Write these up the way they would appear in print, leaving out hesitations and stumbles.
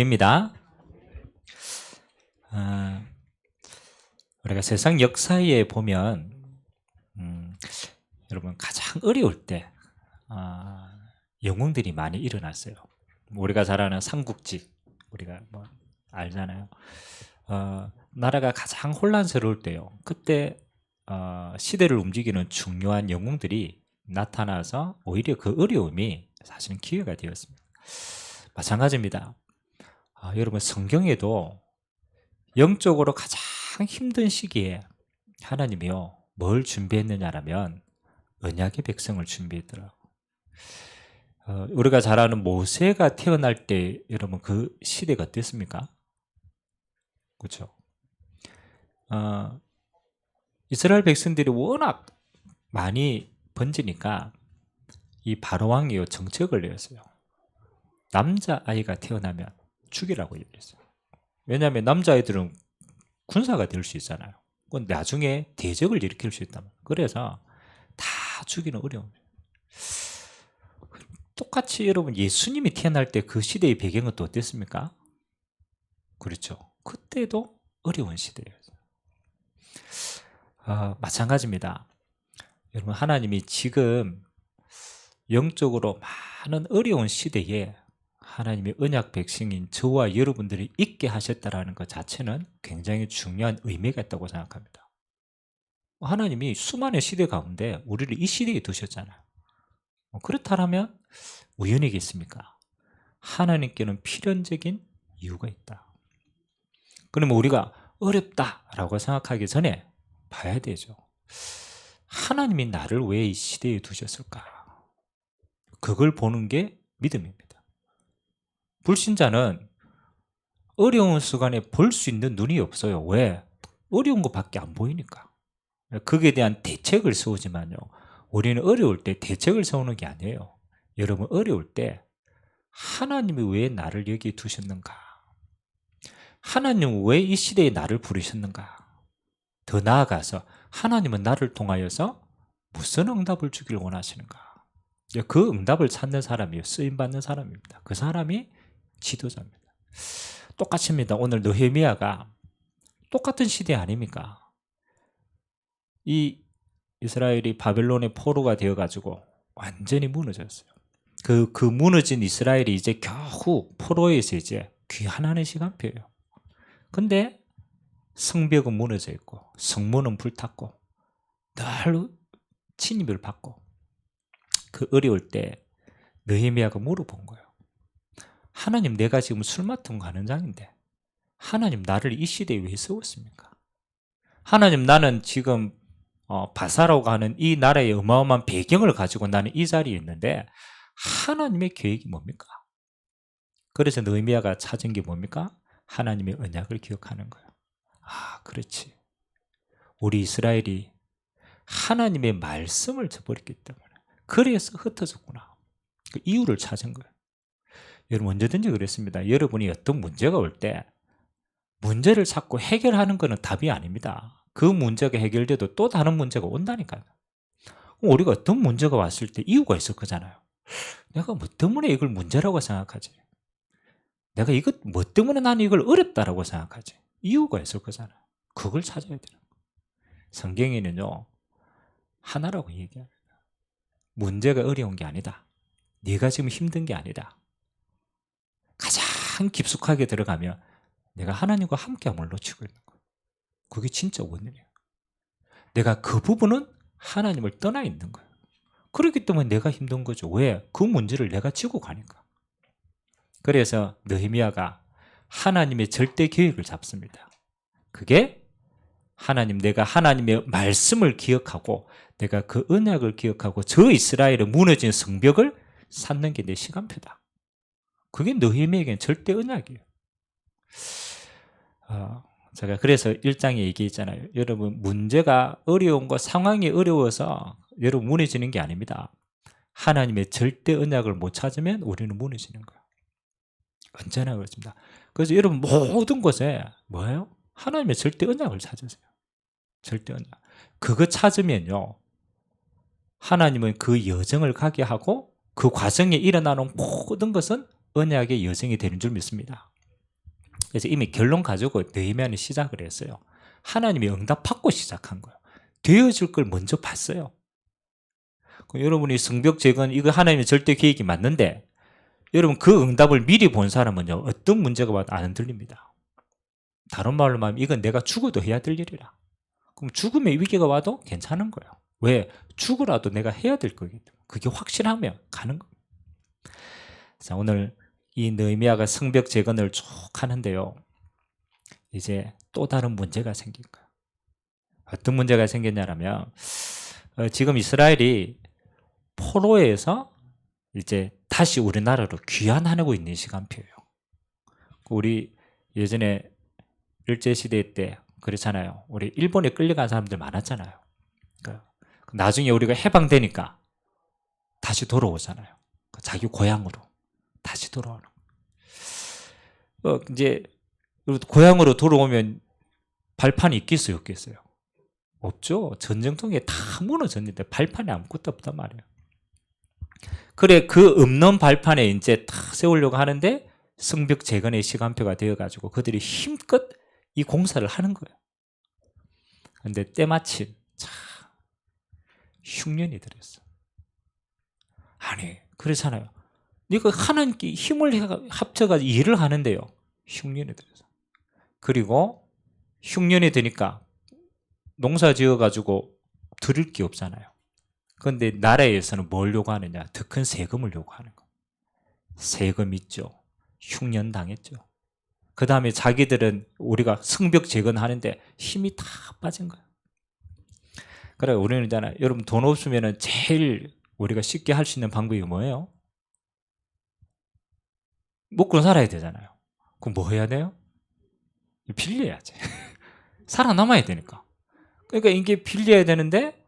입니다. 우리가 세상 역사에 보면 여러분 가장 어려울 때 영웅들이 많이 일어났어요. 우리가 잘 아는 삼국지 우리가 뭐 알잖아요. 나라가 가장 혼란스러울 때요. 그때 시대를 움직이는 중요한 영웅들이 나타나서 오히려 그 어려움이 사실은 기회가 되었습니다. 마찬가지입니다. 여러분 성경에도 영적으로 가장 힘든 시기에 하나님이요 뭘 준비했느냐라면 언약의 백성을 준비했더라고. 우리가 잘 아는 모세가 태어날 때 여러분 그 시대가 어땠습니까? 그렇죠? 이스라엘 백성들이 워낙 많이 번지니까 이 바로 왕이요 정책을 내었어요. 남자아이가 태어나면 죽이라고 얘기했어요. 왜냐하면 남자아이들은 군사가 될 수 있잖아요. 그건 나중에 대적을 일으킬 수 있단 말이에요. 그래서 다 죽이는 어려움이에요. 똑같이 여러분 예수님이 태어날 때 그 시대의 배경은 또 어땠습니까? 그렇죠. 그때도 어려운 시대예요. 마찬가지입니다. 여러분 하나님이 지금 영적으로 많은 어려운 시대에 하나님의 언약 백성인 저와 여러분들이 있게 하셨다는 것 자체는 굉장히 중요한 의미가 있다고 생각합니다. 하나님이 수많은 시대 가운데 우리를 이 시대에 두셨잖아요. 그렇다면 우연이겠습니까? 하나님께는 필연적인 이유가 있다. 그러면 우리가 어렵다라고 생각하기 전에 봐야 되죠. 하나님이 나를 왜 이 시대에 두셨을까? 그걸 보는 게 믿음입니다. 불신자는 어려운 순간에 볼 수 있는 눈이 없어요. 왜? 어려운 것밖에 안 보이니까. 거기에 대한 대책을 세우지만요. 우리는 어려울 때 대책을 세우는 게 아니에요. 여러분 어려울 때 하나님이 왜 나를 여기 두셨는가? 하나님은 왜 이 시대에 나를 부르셨는가? 더 나아가서 하나님은 나를 통하여서 무슨 응답을 주길 원하시는가? 그 응답을 찾는 사람이 쓰임받는 사람입니다. 그 사람이 지도자입니다. 똑같습니다. 오늘 느헤미야가 똑같은 시대 아닙니까? 이 이스라엘이 바벨론의 포로가 되어가지고 완전히 무너졌어요. 그 무너진 이스라엘이 이제 겨우 포로에서 이제 귀환하는 시간표예요. 근데 성벽은 무너져 있고 성문은 불탔고 늘 침입을 받고 그 어려울 때 느헤미야가 물어본 거예요. 하나님, 내가 지금 술 맡은 거 하는 장인데 하나님 나를 이 시대에 왜 세웠습니까? 하나님, 나는 지금 바사라고 하는 이 나라의 어마어마한 배경을 가지고 나는 이 자리에 있는데 하나님의 계획이 뭡니까? 그래서 느헤미야가 찾은 게 뭡니까? 하나님의 언약을 기억하는 거예요. 그렇지. 우리 이스라엘이 하나님의 말씀을 저버렸기 때문에 그래서 흩어졌구나. 그 이유를 찾은 거예요. 여러분 언제든지 그랬습니다. 여러분이 어떤 문제가 올 때 문제를 찾고 해결하는 것은 답이 아닙니다. 그 문제가 해결돼도 또 다른 문제가 온다니까요. 우리가 어떤 문제가 왔을 때 이유가 있을 거잖아요. 내가 뭐 때문에 이걸 문제라고 생각하지? 내가 이것 뭐 때문에 나는 이걸 어렵다라고 생각하지? 이유가 있을 거잖아요. 그걸 찾아야 되는 거예요. 성경에는요 하나라고 얘기합니다. 문제가 어려운 게 아니다. 네가 지금 힘든 게 아니다. 가장 깊숙하게 들어가면 내가 하나님과 함께함을 놓치고 있는 거예요. 그게 진짜 원인이에요. 내가 그 부분은 하나님을 떠나 있는 거예요. 그렇기 때문에 내가 힘든 거죠. 왜? 그 문제를 내가 지고 가니까. 그래서 느헤미야가 하나님의 절대 계획을 잡습니다. 그게 하나님, 내가 하나님의 말씀을 기억하고 내가 그 언약을 기억하고 저 이스라엘의 무너진 성벽을 쌓는 게 내 시간표다. 그게 느헤미야에게는 절대 언약이에요. 제가 그래서 1장에 얘기했잖아요. 여러분 문제가 어려운 거, 상황이 어려워서 여러분 무너지는 게 아닙니다. 하나님의 절대 언약을 못 찾으면 우리는 무너지는 거예요. 언제나 그렇습니다. 그래서 여러분 모든 곳에 뭐예요? 하나님의 절대 언약을 찾으세요. 절대 언약. 그거 찾으면요 하나님은 그 여정을 가게 하고 그 과정에 일어나는 모든 것은 언약의 여정이 되는 줄 믿습니다. 그래서 이미 결론 가지고 느헤미야는 시작을 했어요. 하나님이 응답받고 시작한 거예요. 되어질 걸 먼저 봤어요. 여러분이 성벽 재건 이거 하나님의 절대 계획이 맞는데 여러분 그 응답을 미리 본 사람은요 어떤 문제가 와도 안 흔들립니다. 다른 말로 말하면 이건 내가 죽어도 해야 될 일이라. 그럼 죽음의 위기가 와도 괜찮은 거예요. 왜? 죽으라도 내가 해야 될 거기 때문에. 그게 확실하면 가는 거예요. 자, 오늘 이 느헤미야가 성벽 재건을 쭉 하는데요. 이제 또 다른 문제가 생긴 거예요. 어떤 문제가 생겼냐면 지금 이스라엘이 포로에서 이제 다시 우리나라로 귀환하고 있는 시간표예요. 우리 예전에 일제시대 때 그렇잖아요. 우리 일본에 끌려간 사람들 많았잖아요. 나중에 우리가 해방되니까 다시 돌아오잖아요. 자기 고향으로 다시 돌아오는. 이제 고향으로 돌아오면 발판이 있겠어요, 없겠어요? 없죠. 전쟁통에 다 무너졌는데 발판이 아무것도 없단 말이에요. 그래, 그 없는 발판에 이제 딱 세우려고 하는데 성벽 재건의 시간표가 되어가지고 그들이 힘껏 이 공사를 하는 거예요. 근데 때마침 참 흉년이 들었어. 아니, 그렇잖아요. 네가 하나님께 힘을 합쳐가지고 일을 하는데요. 흉년이 들었어. 그리고 흉년이 드니까 농사 지어가지고 드릴 게 없잖아요. 그런데 나라에서는 뭘 요구하느냐? 더 큰 세금을 요구하는 거예요. 세금 있죠. 흉년 당했죠. 그 다음에 자기들은 우리가 성벽 재건하는데 힘이 다 빠진 거예요. 그래, 우리는 있잖아요. 여러분 돈 없으면 제일 우리가 쉽게 할 수 있는 방법이 뭐예요? 먹고 살아야 되잖아요. 그럼 뭐 해야 돼요? 빌려야지. 살아남아야 되니까. 그러니까 이게 빌려야 되는데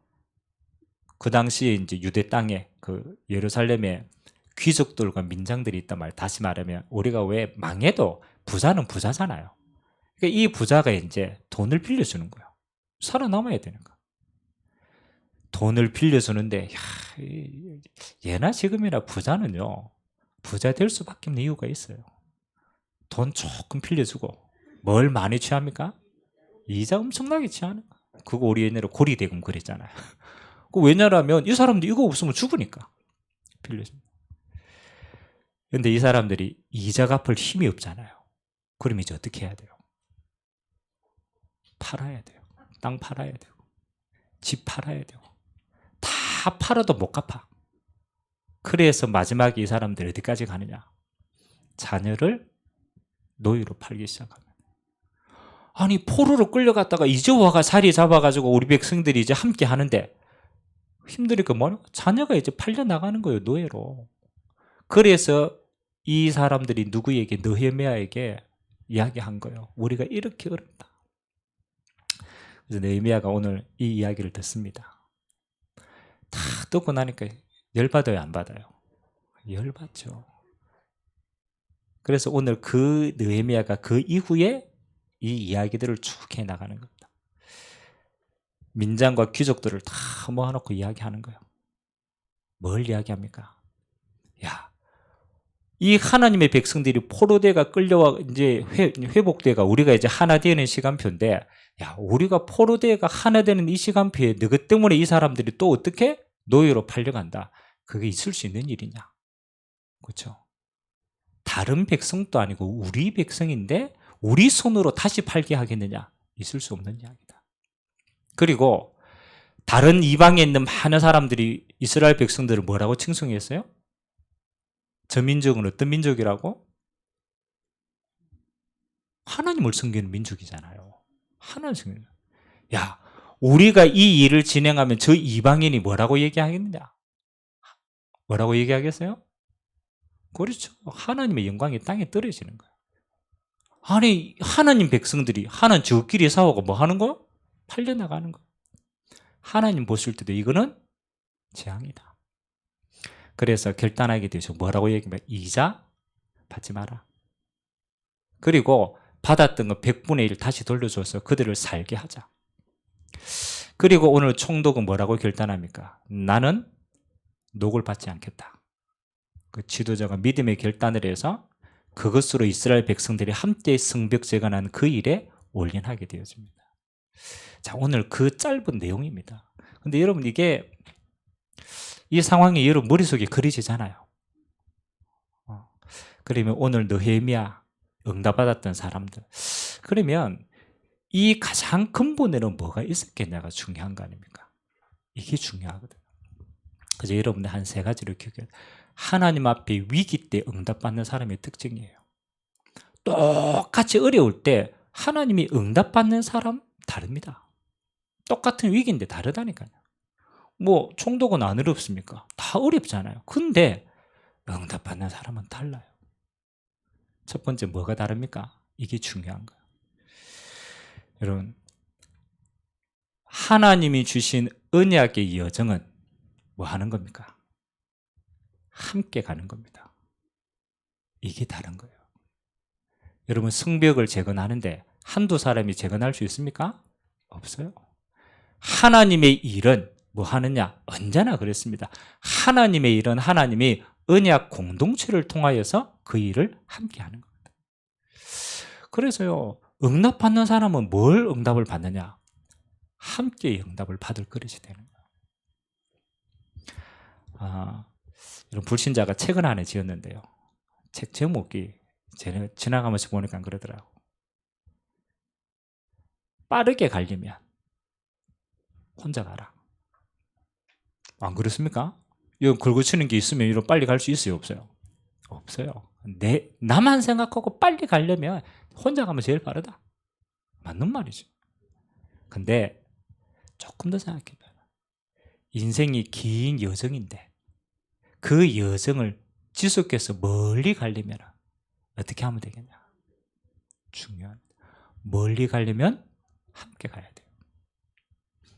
그 당시에 이제 유대 땅에 그 예루살렘에 귀족들과 민장들이 있단 말이에요. 다시 말하면 우리가 왜 망해도 부자는 부자잖아요. 그러니까 이 부자가 이제 돈을 빌려주는 거예요. 살아남아야 되는 거. 돈을 빌려주는데 예나 지금이나 부자는요. 부자 될 수밖에 없는 이유가 있어요. 돈 조금 빌려주고 뭘 많이 취합니까? 이자 엄청나게 취하는 거. 그거 우리 옛날에 고리대금 그랬잖아요. 왜냐하면 이 사람들 이거 없으면 죽으니까 빌려줍니다. 그런데 이 사람들이 이자 갚을 힘이 없잖아요. 그럼 이제 어떻게 해야 돼요? 팔아야 돼요. 땅 팔아야 되고 집 팔아야 되고 다 팔아도 못 갚아. 그래서 마지막에 이 사람들이 어디까지 가느냐? 자녀를 노예로 팔기 시작합니다. 아니 포로로 끌려갔다가 이제 와가 자리 잡아가지고 우리 백성들이 이제 함께 하는데 힘드니까 뭐 자녀가 이제 팔려 나가는 거예요, 노예로. 그래서 이 사람들이 누구에게, 느헤미야에게 이야기한 거예요. 우리가 이렇게 어렵다. 그래서 느헤미야가 오늘 이 이야기를 듣습니다. 다 듣고 나니까 열받아요, 안 받아요? 열받죠. 그래서 오늘 그 느헤미야가 그 이후에 이 이야기들을 쭉 해나가는 겁니다. 민장과 귀족들을 다 모아놓고 이야기하는 거예요. 뭘 이야기합니까? 야, 이 하나님의 백성들이 포로대가 끌려와 이제 회복대가 우리가 이제 하나 되는 시간표인데, 야, 우리가 포로대가 하나 되는 이 시간표에 너희 때문에 이 사람들이 또 어떻게 노예로 팔려간다. 그게 있을 수 있는 일이냐? 그렇죠? 다른 백성도 아니고 우리 백성인데 우리 손으로 다시 팔게 하겠느냐? 있을 수 없는 이야기다. 그리고 다른 이방에 있는 많은 사람들이 이스라엘 백성들을 뭐라고 칭송했어요? 저 민족은 어떤 민족이라고? 하나님을 섬기는 민족이잖아요. 하나님을 섬기는. 야, 우리가 이 일을 진행하면 저 이방인이 뭐라고 얘기하겠느냐? 뭐라고 얘기하겠어요? 그렇죠. 하나님의 영광이 땅에 떨어지는 거예요. 아니, 하나님 백성들이 하나님 저끼리 싸우고 뭐 하는 거? 팔려나가는 거. 하나님 보실 때도 이거는 재앙이다. 그래서 결단하게 되죠. 뭐라고 얘기하면 이자 받지 마라. 그리고 받았던 거 100분의 1 다시 돌려줘서 그들을 살게 하자. 그리고 오늘 총독은 뭐라고 결단합니까? 나는 녹을 받지 않겠다. 그 지도자가 믿음의 결단을 해서 그것으로 이스라엘 백성들이 함께 성벽 재건한 그 일에 올인하게 되어집니다. 자, 오늘 그 짧은 내용입니다. 근데 여러분, 이게 이 상황이 여러분 머릿속에 그려지잖아요. 그러면 오늘 느헤미야 응답받았던 사람들, 그러면 이 가장 근본에는 뭐가 있었겠냐가 중요한 거 아닙니까? 이게 중요하거든요. 그래서 여러분들 한 세 가지를 기억해요. 하나님 앞에 위기 때 응답받는 사람의 특징이에요. 똑같이 어려울 때 하나님이 응답받는 사람 다릅니다. 똑같은 위기인데 다르다니까요. 뭐 총독은 안 어렵습니까? 다 어렵잖아요. 근데 응답받는 사람은 달라요. 첫 번째 뭐가 다릅니까? 이게 중요한 거예요. 여러분, 하나님이 주신 언약의 여정은 뭐 하는 겁니까? 함께 가는 겁니다. 이게 다른 거예요. 여러분, 성벽을 재건하는데 한두 사람이 재건할 수 있습니까? 없어요. 하나님의 일은 뭐 하느냐? 언제나 그랬습니다. 하나님의 일은 하나님이 언약 공동체를 통하여서 그 일을 함께 하는 겁니다. 그래서요, 응답받는 사람은 뭘 응답을 받느냐? 함께 응답을 받을 그릇이 되는 거예요. 이런 불신자가 책을 하나 지었는데요. 책 제목이 지나가면서 보니까 그러더라고. 빠르게 가려면 혼자 가라. 안 그렇습니까? 이거 긁어치는 게 있으면 이런 빨리 갈 수 있어요, 없어요? 없어요. 나만 생각하고 빨리 가려면 혼자 가면 제일 빠르다. 맞는 말이죠. 근데 조금 더 생각해봐요. 인생이 긴 여정인데 그 여정을 지속해서 멀리 가려면 어떻게 하면 되겠냐? 중요한. 멀리 가려면 함께 가야 돼요.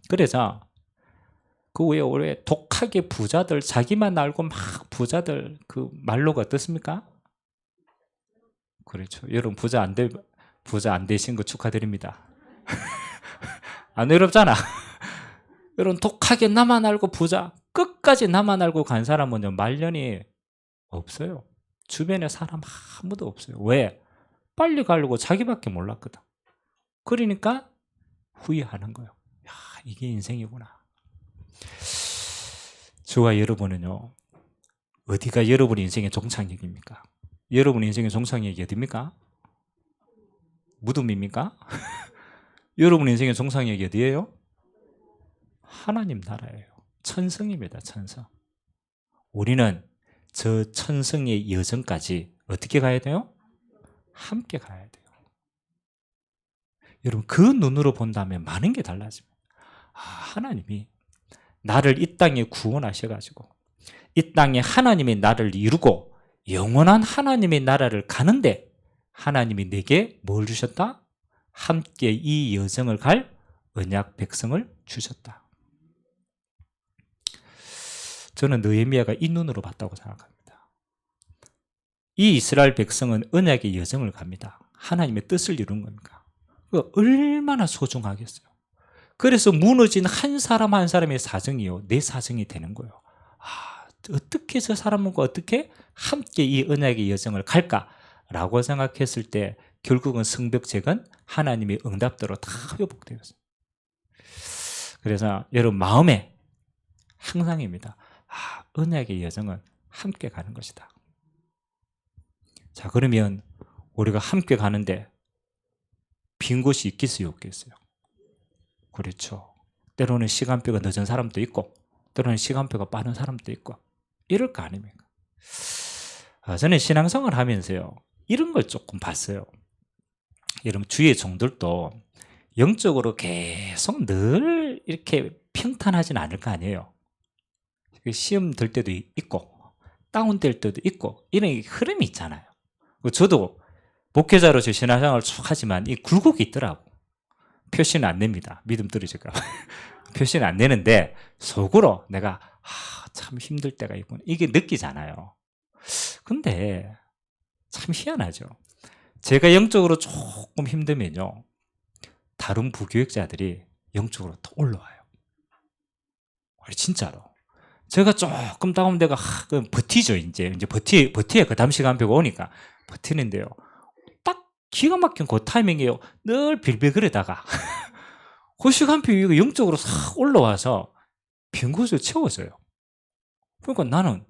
그래서 그 외에 올해 독하게 부자들, 자기만 알고 막 부자들 그 말로가 어떻습니까? 그렇죠. 여러분 부자 안 되신 거 축하드립니다. 안 어렵잖아. 여러분 독하게 나만 알고 부자, 끝까지 나만 알고 간 사람은 말년이 없어요. 주변에 사람 아무도 없어요. 왜? 빨리 가려고 자기밖에 몰랐거든. 그러니까 후회하는 거예요. 야, 이게 인생이구나. 저와 여러분은요, 어디가 여러분 인생의 종착역입니까? 여러분 인생의 종착역이 어디입니까? 무덤입니까? 여러분 인생의 종착역이 어디예요? 하나님 나라예요. 천성입니다. 천성. 우리는 저 천성의 여정까지 어떻게 가야 돼요? 함께 가야 돼요. 여러분 그 눈으로 본다면 많은 게 달라집니다. 하나님이 나를 이 땅에 구원하셔가지고 이 땅에 하나님이 나를 이루고 영원한 하나님의 나라를 가는데 하나님이 내게 뭘 주셨다? 함께 이 여정을 갈 언약 백성을 주셨다. 저는 느헤미야가 이 눈으로 봤다고 생각합니다. 이 이스라엘 백성은 언약의 여정을 갑니다. 하나님의 뜻을 이룬 겁니까? 얼마나 소중하겠어요. 그래서 무너진 한 사람 한 사람의 사정이요, 내 사정이 되는 거예요. 어떻게 저 사람과 어떻게 함께 이 언약의 여정을 갈까라고 생각했을 때 결국은 성벽 재건 하나님의 응답대로 다 회복되었어요. 그래서 여러분 마음에 항상입니다. 언약의 여정은 함께 가는 것이다. 자, 그러면 우리가 함께 가는데 빈 곳이 있겠어요, 없겠어요? 그렇죠. 때로는 시간표가 늦은 사람도 있고 때로는 시간표가 빠른 사람도 있고 이럴 거 아닙니까? 저는 신앙생활을 하면서요, 이런 걸 조금 봤어요. 여러분 주위의 종들도 영적으로 계속 늘 이렇게 평탄하진 않을 거 아니에요. 시험 들 때도 있고 다운될 때도 있고 이런 흐름이 있잖아요. 저도 목회자로서 신앙생활을 쭉 하지만 이 굴곡이 있더라고. 표시는 안 냅니다. 믿음 떨어질까 봐. 표시는 안 내는데 속으로 내가 참 힘들 때가 있구나 이게 느끼잖아요. 근데 참 희한하죠. 제가 영적으로 조금 힘들면요, 다른 부교육자들이 영적으로 더 올라와요. 진짜로. 제가 조금 다운돼가 버티죠. 이제 버티에 그 담시간표가 오니까 버티는데요. 딱 기가 막힌 그 타이밍이에요. 늘 빌빌거리다가 그 시간표 이거 영적으로 싹 올라와서 빈 곳을 채워져요. 그러니까 나는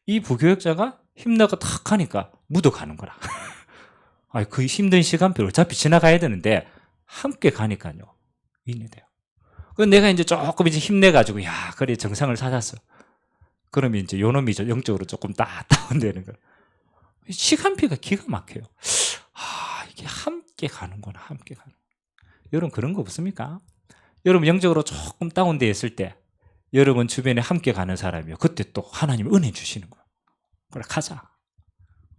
이 부교역자가 힘내가 탁 하니까 묻어가는 거라. 아니, 그 힘든 시간표를 어차피 지나가야 되는데 함께 가니까요. 윈이 돼요. 그래서 내가 이제 조금 이제 힘내가지고 야 그래 정상을 찾았어. 그러면 이제 요놈이 영적으로 조금 다운되는 거예요. 시간표가 기가 막혀요. 이게 함께 가는구나. 함께 가는. 여러분 그런 거 없습니까? 여러분 영적으로 조금 다운되어 있을 때 여러분 주변에 함께 가는 사람이요. 그때 또 하나님 은혜 주시는 거예요. 그래 가자.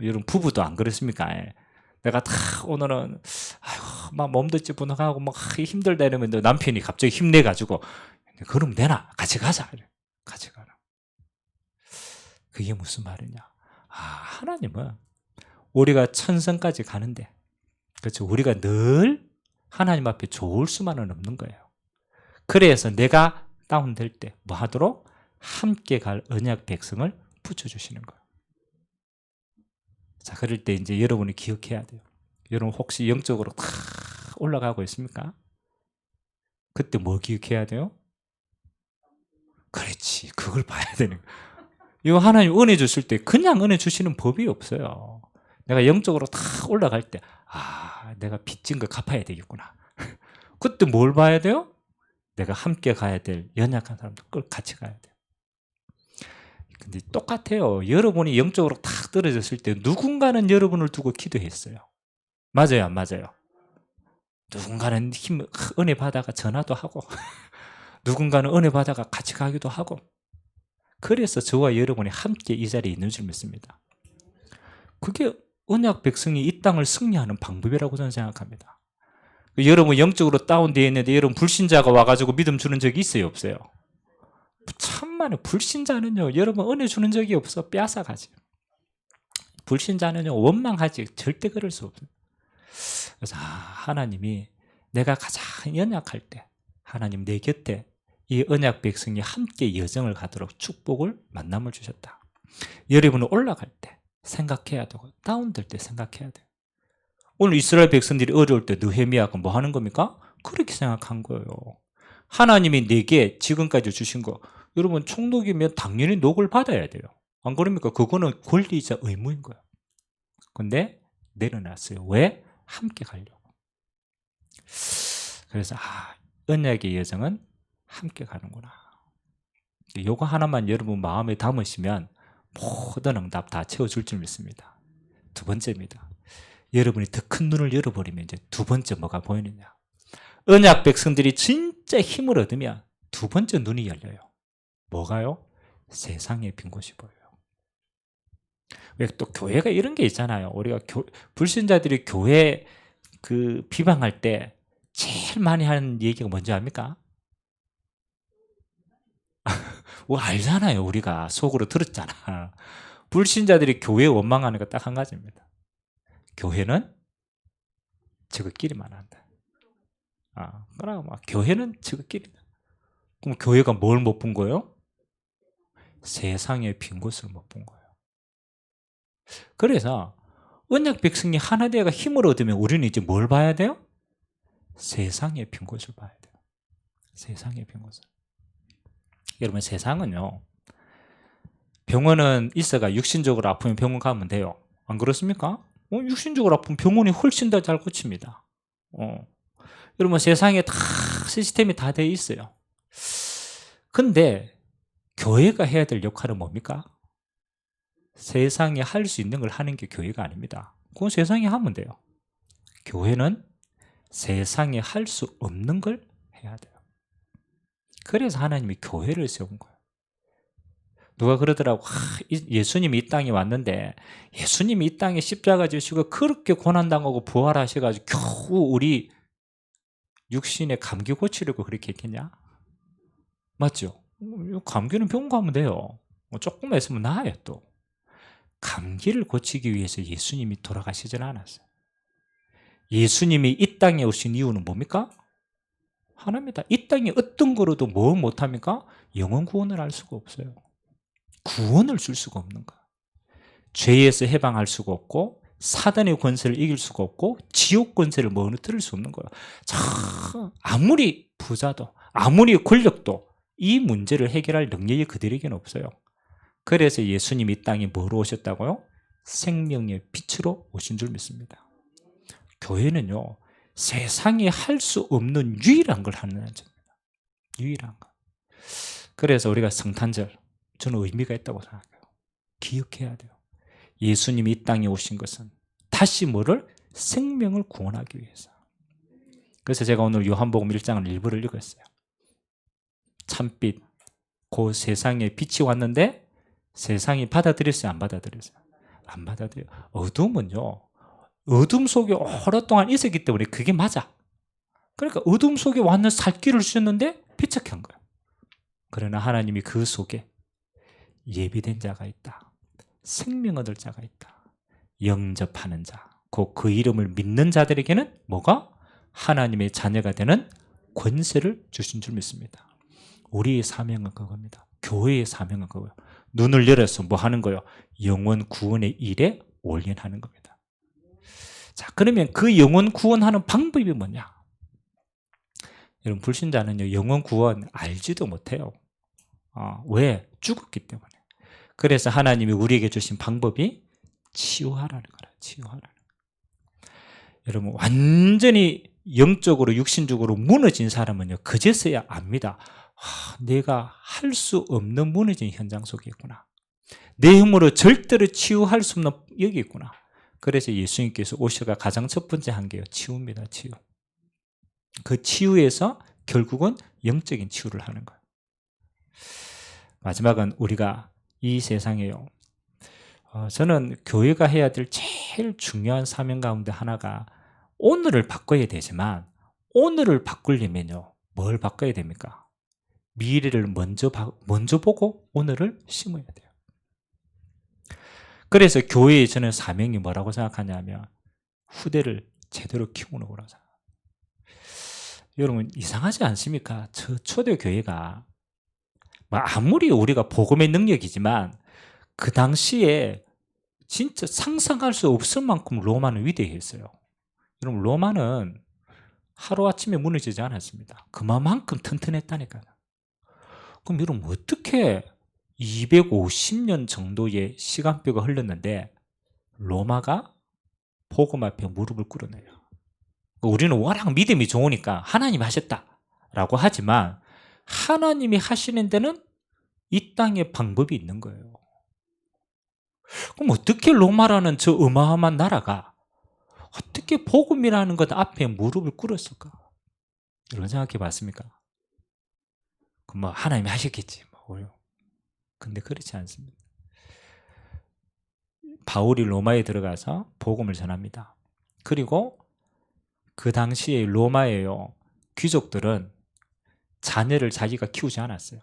여러분 부부도 안 그렇습니까? 내가 다 오늘은 아이고 막 몸도 찌뿌둥하고 막 힘들다 이러면 남편이 갑자기 힘내가지고 그러면 되나? 같이 가자. 같이 가라. 그게 무슨 말이냐? 하나님은 우리가 천성까지 가는데, 그렇죠? 우리가 늘 하나님 앞에 좋을 수만은 없는 거예요. 그래서 내가 다운될 때 뭐 하도록? 함께 갈 언약 백성을 붙여주시는 거예요. 자, 그럴 때 이제 여러분이 기억해야 돼요. 여러분 혹시 영적으로 다 올라가고 있습니까? 그때 뭐 기억해야 돼요? 그렇지. 그걸 봐야 되는 거예요. 이거 하나님 은혜 주실 때 그냥 은혜 주시는 법이 없어요. 내가 영적으로 다 올라갈 때, 내가 빚진 거 갚아야 되겠구나. 그때 뭘 봐야 돼요? 내가 함께 가야 될 연약한 사람들 같이 가야 돼요. 근데 똑같아요. 여러분이 영적으로 탁 떨어졌을 때 누군가는 여러분을 두고 기도했어요. 맞아요, 안 맞아요? 누군가는 은혜 받아가 전화도 하고 누군가는 은혜 받아가 같이 가기도 하고, 그래서 저와 여러분이 함께 이 자리에 있는 줄 믿습니다. 그게 언약 백성이 이 땅을 승리하는 방법이라고 저는 생각합니다. 여러분 영적으로 다운되어 있는데 여러분 불신자가 와가지고 믿음 주는 적이 있어요, 없어요? 참많아요. 불신자는요 여러분 은혜 주는 적이 없어. 뺏어가지. 불신자는요 원망하지. 절대 그럴 수 없어요. 그래서 하나님이 내가 가장 연약할 때 하나님 내 곁에 이 언약 백성이 함께 여정을 가도록 축복을 만남을 주셨다. 여러분은 올라갈 때 생각해야 되고 다운될 때 생각해야 돼요. 오늘 이스라엘 백성들이 어려울 때 느헤미야가 뭐 하는 겁니까? 그렇게 생각한 거예요. 하나님이 내게 지금까지 주신 거, 여러분 총독이면 당연히 녹을 받아야 돼요. 안 그럽니까? 그거는 권리이자 의무인 거예요. 근데 내려놨어요. 왜? 함께 가려고. 그래서 언약의 여정은 함께 가는구나. 요거 하나만 여러분 마음에 담으시면 모든 응답 다 채워줄 줄 믿습니다. 두 번째입니다. 여러분이 더 큰 눈을 열어버리면 이제 두 번째 뭐가 보이느냐? 언약 백성들이 진짜 힘을 얻으면 두 번째 눈이 열려요. 뭐가요? 세상에 빈 곳이 보여요. 왜 또 교회가 이런 게 있잖아요. 우리가 불신자들이 교회 비방할 때 제일 많이 하는 얘기가 뭔지 압니까? 알잖아요. 우리가 속으로 들었잖아. 불신자들이 교회 원망하는 거 딱 한 가지입니다. 교회는 저것끼리만 한다. 그럼 교회는 저것끼리. 그럼 교회가 뭘 못 본 거예요? 세상의 빈 곳을 못 본 거예요. 그래서 언약 백성이 하나 되어가 힘을 얻으면 우리는 이제 뭘 봐야 돼요? 세상의 빈 곳을 봐야 돼요. 세상의 빈 곳을. 여러분 세상은요, 병원은 있어가 육신적으로 아프면 병원 가면 돼요. 안 그렇습니까? 육신적으로 아프면 병원이 훨씬 더 잘 고칩니다. 여러분 세상에 다 시스템이 다 돼 있어요. 근데 교회가 해야 될 역할은 뭡니까? 세상에 할 수 있는 걸 하는 게 교회가 아닙니다. 그건 세상에 하면 돼요. 교회는 세상에 할 수 없는 걸 해야 돼요. 그래서 하나님이 교회를 세운 거예요. 누가 그러더라고, 예수님이 이 땅에 왔는데 예수님이 이 땅에 십자가 지시고 그렇게 고난당하고 부활하셔가지고 겨우 우리 육신의 감기 고치려고 그렇게 했겠냐? 맞죠? 감기는 병원 가면 돼요. 조금만 있으면 나아요. 또 감기를 고치기 위해서 예수님이 돌아가시진 않았어요. 예수님이 이 땅에 오신 이유는 뭡니까? 하나입니다. 이 땅에 어떤 거로도 뭐 못합니까? 영원 구원을 할 수가 없어요. 구원을 줄 수가 없는 거야. 죄에서 해방할 수가 없고 사단의 권세를 이길 수가 없고 지옥 권세를 무너뜨릴 수 없는 거예요. 참 아무리 부자도 아무리 권력도 이 문제를 해결할 능력이 그들에게는 없어요. 그래서 예수님이 이 땅에 뭐로 오셨다고요? 생명의 빛으로 오신 줄 믿습니다. 교회는요, 세상에 할 수 없는 유일한 걸 하는 자입니다. 유일한 거. 그래서 우리가 성탄절, 저는 의미가 있다고 생각해요. 기억해야 돼요. 예수님이 이 땅에 오신 것은 다시 뭐를? 생명을 구원하기 위해서. 그래서 제가 오늘 요한복음 1장을 일부를 읽었어요. 참빛, 그 세상에 빛이 왔는데 세상이 받아들였어요? 안 받아들였어요? 안 받아들여요. 어둠은요, 어둠 속에 오랫동안 있었기 때문에 그게 맞아. 그러니까 어둠 속에 왔는 살 길을 주셨는데 피척한 거예요. 그러나 하나님이 그 속에 예비된 자가 있다. 생명 얻을 자가 있다. 영접하는 자, 곧 그 이름을 믿는 자들에게는 뭐가? 하나님의 자녀가 되는 권세를 주신 줄 믿습니다. 우리의 사명은 그겁니다. 교회의 사명은 그거예요. 눈을 열어서 뭐 하는 거예요? 영원 구원의 일에 올인하는 겁니다. 자, 그러면 그 영원 구원하는 방법이 뭐냐? 여러분, 불신자는요, 영원 구원 알지도 못해요. 왜? 죽었기 때문에. 그래서 하나님이 우리에게 주신 방법이 치유하라는 거라. 치유하라는 거. 여러분, 완전히 영적으로 육신적으로 무너진 사람은요, 그제서야 압니다. 내가 할 수 없는 무너진 현장 속에 있구나. 내 힘으로 절대로 치유할 수 없는 여기 있구나. 그래서 예수님께서 오셔가 가장 첫 번째 한 게요, 치유입니다. 치유. 그 치유에서 결국은 영적인 치유를 하는 거예요. 마지막은 우리가 이 세상에요, 저는 교회가 해야 될 제일 중요한 사명 가운데 하나가 오늘을 바꿔야 되지만, 오늘을 바꾸려면요, 뭘 바꿔야 됩니까? 미래를 먼저 보고 오늘을 심어야 돼요. 그래서 교회의 저는 사명이 뭐라고 생각하냐면 후대를 제대로 키우는 거라고 생각해요. 여러분, 이상하지 않습니까? 초대교회가 아무리 우리가 복음의 능력이지만 그 당시에 진짜 상상할 수 없을 만큼 로마는 위대했어요. 여러분, 로마는 하루아침에 무너지지 않았습니다. 그만큼 튼튼했다니까요. 그럼 여러분, 어떻게 250년 정도의 시간표가 흘렀는데 로마가 복음 앞에 무릎을 꿇어내요? 우리는 워낙 믿음이 좋으니까 하나님이 하셨다라고 하지만 하나님이 하시는 데는 이 땅에 방법이 있는 거예요. 그럼 어떻게 로마라는 저 어마어마한 나라가 어떻게 복음이라는 것 앞에 무릎을 꿇었을까? 이런 생각해 봤습니까? 그럼 하나님이 하셨겠지. 근데 그렇지 않습니다. 바울이 로마에 들어가서 복음을 전합니다. 그리고 그 당시에 로마에요, 귀족들은 자녀를 자기가 키우지 않았어요.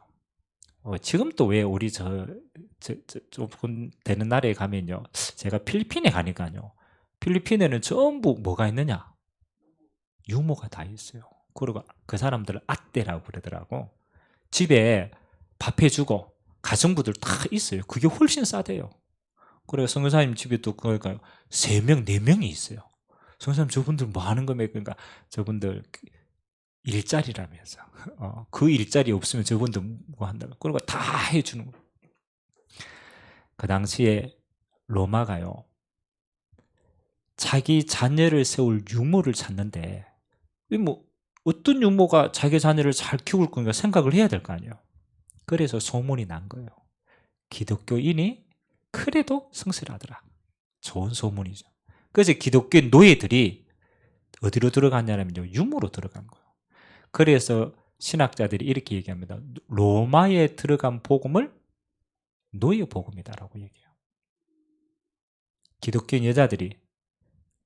지금 또 왜 우리 조금 되는 나라에 가면요, 제가 필리핀에 가니까요, 필리핀에는 전부 뭐가 있느냐? 유모가 다 있어요. 그리고 그 사람들을 아떼라고 그러더라고. 집에 밥 해주고 가정부들 다 있어요. 그게 훨씬 싸대요. 그래서 선교사님 집에 또 그러니까 3명, 4명이 있어요. 선교사님, 저분들 뭐 하는 겁니까? 그러니까 저분들 일자리라면서. 그 일자리 없으면 저분들 뭐 한다고. 그러니까 다 해주는 거예요. 그 당시에 로마가요, 자기 자녀를 세울 유모를 찾는데, 어떤 유모가 자기 자녀를 잘 키울 건가 생각을 해야 될 거 아니에요. 그래서 소문이 난 거예요. 기독교인이 그래도 성실하더라. 좋은 소문이죠. 그래서 기독교 노예들이 어디로 들어갔냐면요, 유모로 들어간 거예요. 그래서 신학자들이 이렇게 얘기합니다. 로마에 들어간 복음을 노예 복음이다라고 얘기해요. 기독교인 여자들이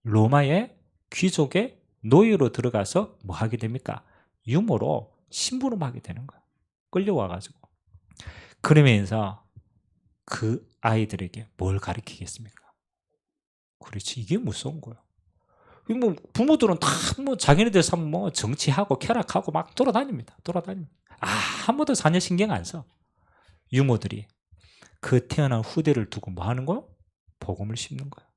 로마의 귀족의 노예로 들어가서 뭐 하게 됩니까? 유모로 심부름하게 되는 거예요. 끌려와가지고. 그러면서 그 아이들에게 뭘 가르치겠습니까? 그렇지, 이게 무서운 거예요. 뭐 부모들은 다 뭐 자기네들 삶 뭐 정치하고 쾌락하고 막 돌아다닙니다. 아무도 자녀 신경 안 써. 유모들이 그 태어난 후대를 두고 뭐 하는 거요? 복음을 심는 거예요.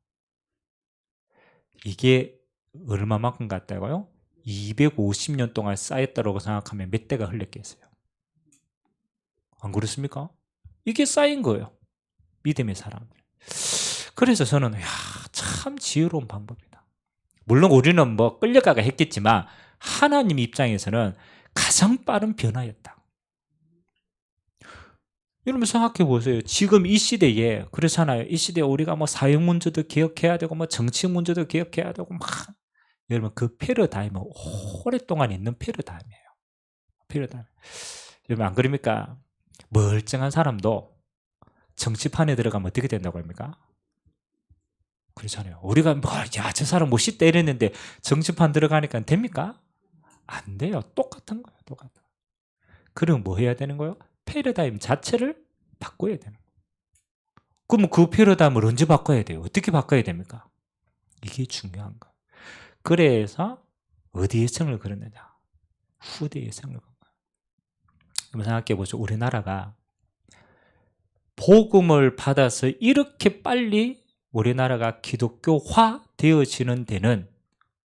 이게 얼마만큼 같다고요? 250년 동안 쌓였다고 생각하면 몇 대가 흘렸겠어요? 안 그렇습니까? 이게 쌓인 거예요. 믿음의 사람들. 그래서 저는 참 지혜로운 방법이다. 물론 우리는 뭐 끌려가가 했겠지만 하나님 입장에서는 가장 빠른 변화였다. 여러분 생각해 보세요. 지금 이 시대에 그렇잖아요. 이 시대에 우리가 뭐 사회 문제도 개혁해야 되고 뭐 정치 문제도 개혁해야 되고 막 여러분 그 패러다임은 오랫동안 있는 패러다임이에요. 여러분 안 그럽니까? 멀쩡한 사람도 정치판에 들어가면 어떻게 된다고 합니까? 그렇잖아요. 우리가 저 사람 멋있다 이랬는데 정치판 들어가니까 됩니까? 안 돼요. 똑같은 거예요. 그럼 뭐 해야 되는 거예요? 패러다임 자체를 바꿔야 되는 거예요. 그럼 그 패러다임을 언제 바꿔야 돼요? 어떻게 바꿔야 됩니까? 이게 중요한 거예요. 그래서 어디에 성을 그렸느냐? 후대에 성을 그린 거예요. 한번 생각해 보죠. 우리나라가 복음을 받아서 이렇게 빨리 우리나라가 기독교화 되어지는 데는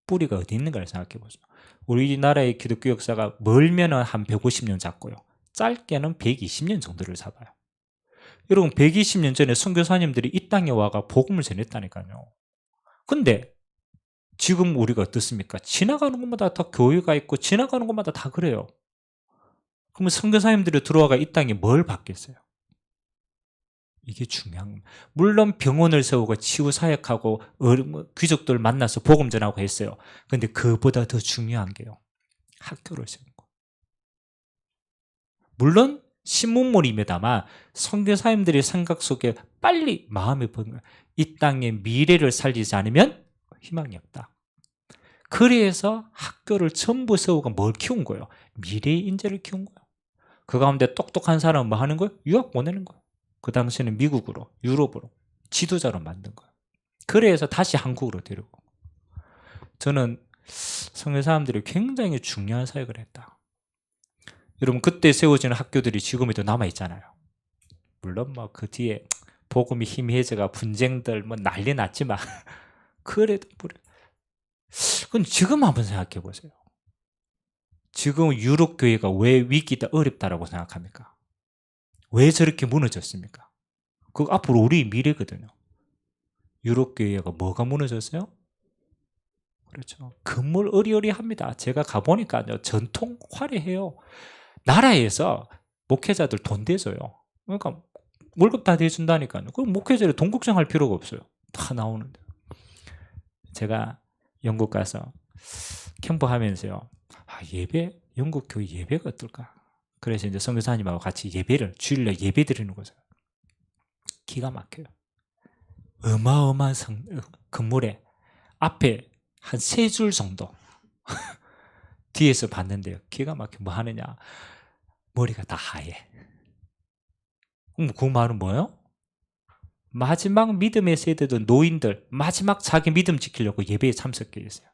뿌리가 어디 있는가를 생각해 보죠. 우리나라의 기독교 역사가 멀면은 한 150년 잡고요. 짧게는 120년 정도를 잡아요. 여러분 120년 전에 선교사님들이 이 땅에 와가 복음을 전했다니까요. 근데 지금 우리가 어떻습니까? 지나가는 곳마다 다 교회가 있고 지나가는 곳마다 다 그래요. 그러면 선교사님들이 들어와가 이 땅에 뭘 받겠어요? 이게 중요한 겁니다. 물론 병원을 세우고 치유사역하고 귀족들 만나서 복음 전하고 했어요. 그런데 그보다 더 중요한 게요. 학교를 세운 거. 물론 신문물입니다만 선교사님들의 생각 속에 빨리 마음에 보는 이 땅의 미래를 살리지 않으면 희망이 없다. 그래서 학교를 전부 세우고 뭘 키운 거예요? 미래의 인재를 키운 거예요. 그 가운데 똑똑한 사람은 뭐 하는 거예요? 유학 보내는 거예요. 그 당시에는 미국으로, 유럽으로 지도자로 만든 거예요. 그래서 다시 한국으로 데려오고. 저는 성교 사람들이 굉장히 중요한 사역을 했다. 여러분 그때 세워지는 학교들이 지금에도 남아있잖아요. 물론 뭐 그 뒤에 복음이 희미해져가 분쟁들 뭐 난리 났지만 그래도 그건 지금 한번 생각해 보세요. 지금 유럽 교회가 왜 위기다 어렵다라고 생각합니까? 왜 저렇게 무너졌습니까? 그 앞으로 우리 미래거든요. 유럽 교회가 뭐가 무너졌어요? 그렇죠. 건물 어리어리합니다. 제가 가보니까요. 전통 화려해요. 나라에서 목회자들 돈 대줘요. 그러니까 월급 다 대준다니까요. 그럼 목회자를 돈 걱정할 필요가 없어요. 다 나오는데. 제가 영국 가서 캠프하면서요. 예배, 영국 교회 예배가 어떨까? 그래서 이제 선교사님하고 같이 주일날 예배 드리는 거죠. 기가 막혀요. 어마어마한 건물에 앞에 한 3줄 정도 뒤에서 봤는데요. 기가 막혀. 뭐 하느냐? 머리가 다 하얘. 그럼 그 말은 뭐예요? 마지막 믿음의 세대들, 노인들, 마지막 자기 믿음 지키려고 예배에 참석해 있어요.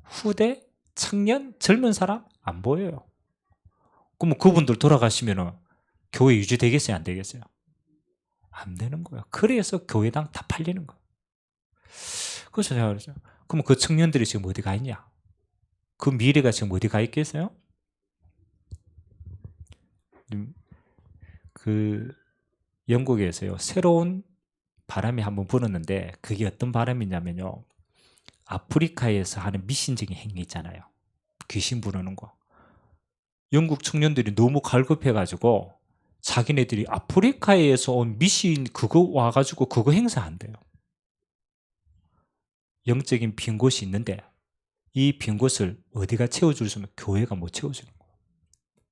후대, 청년, 젊은 사람 안 보여요. 그럼 그분들 돌아가시면 교회 유지되겠어요? 안 되겠어요? 안 되는 거예요. 그래서 교회당 다 팔리는 거예요. 그래서 제가 그랬어요. 그럼 그 청년들이 지금 어디 가 있냐? 그 미래가 지금 어디 가 있겠어요? 그 영국에서요. 새로운 바람이 한번 불었는데 그게 어떤 바람이냐면요. 아프리카에서 하는 미신적인 행위 있잖아요. 귀신 부르는 거. 영국 청년들이 너무 갈급해가지고 자기네들이 아프리카에서 온 미신 그거 와가지고 그거 행사한대요. 영적인 빈 곳이 있는데 이 빈 곳을 어디가 채워줄 수 있으면 교회가 못 채워주는 거예요.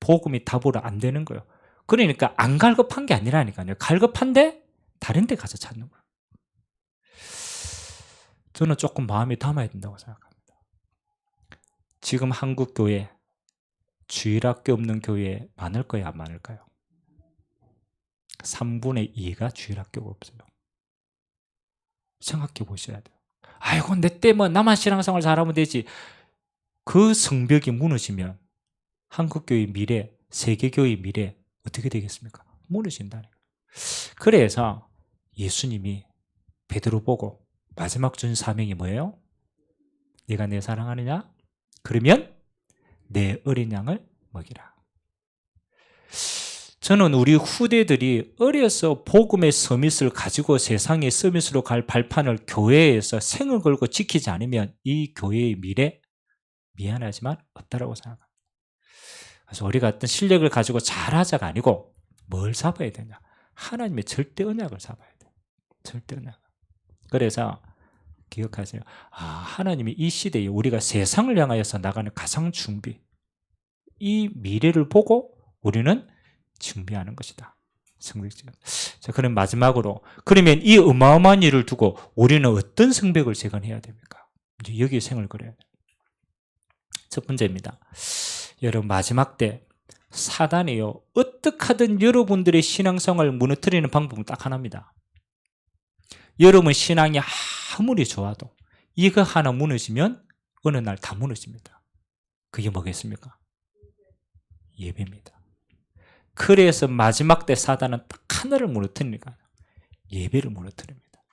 복음이 답으로 안 되는 거예요. 그러니까 안 갈급한 게 아니라니까요. 갈급한데 다른 데 가서 찾는 거예요. 저는 조금 마음에 담아야 된다고 생각합니다. 지금 한국 교회 주일학교 없는 교회 많을까요? 안 많을까요? 3분의 2가 주일학교가 없어요. 생각해 보셔야 돼요. 아이고 내 때 뭐 나만 신앙생활 잘하면 되지. 그 성벽이 무너지면 한국교회 미래, 세계교회 미래 어떻게 되겠습니까? 무너진다니까. 그래서 예수님이 베드로 보고 마지막 준 사명이 뭐예요? 네가 내 사랑하느냐? 그러면 내 어린 양을 먹이라. 저는 우리 후대들이 어려서 복음의 서밋을 가지고 세상의 서밋으로 갈 발판을 교회에서 생을 걸고 지키지 않으면 이 교회의 미래, 미안하지만 없다라고 생각합니다. 그래서 우리가 어떤 실력을 가지고 잘하자가 아니고 뭘 잡아야 되냐? 하나님의 절대 언약을 잡아야 돼요. 절대 언약. 그래서 기억하세요. 하나님이 이 시대에 우리가 세상을 향하여서 나가는 가장 준비, 이 미래를 보고 우리는 준비하는 것이다. 자, 그럼 마지막으로, 그러면 이 어마어마한 일을 두고 우리는 어떤 성벽을 재건해야 됩니까? 이제 여기에 생을 걸어야 돼요. 첫 번째입니다. 여러분, 마지막 때 사단이요, 어떻게 하든 여러분들의 신앙생활을 무너뜨리는 방법은 딱 하나입니다. 여러분 신앙이 아무리 좋아도 이거 하나 무너지면 어느 날 다 무너집니다. 그게 뭐겠습니까? 예배입니다. 그래서 마지막 때 사단은 딱 하나를 무너뜨리니까 예배를 무너뜨립니다.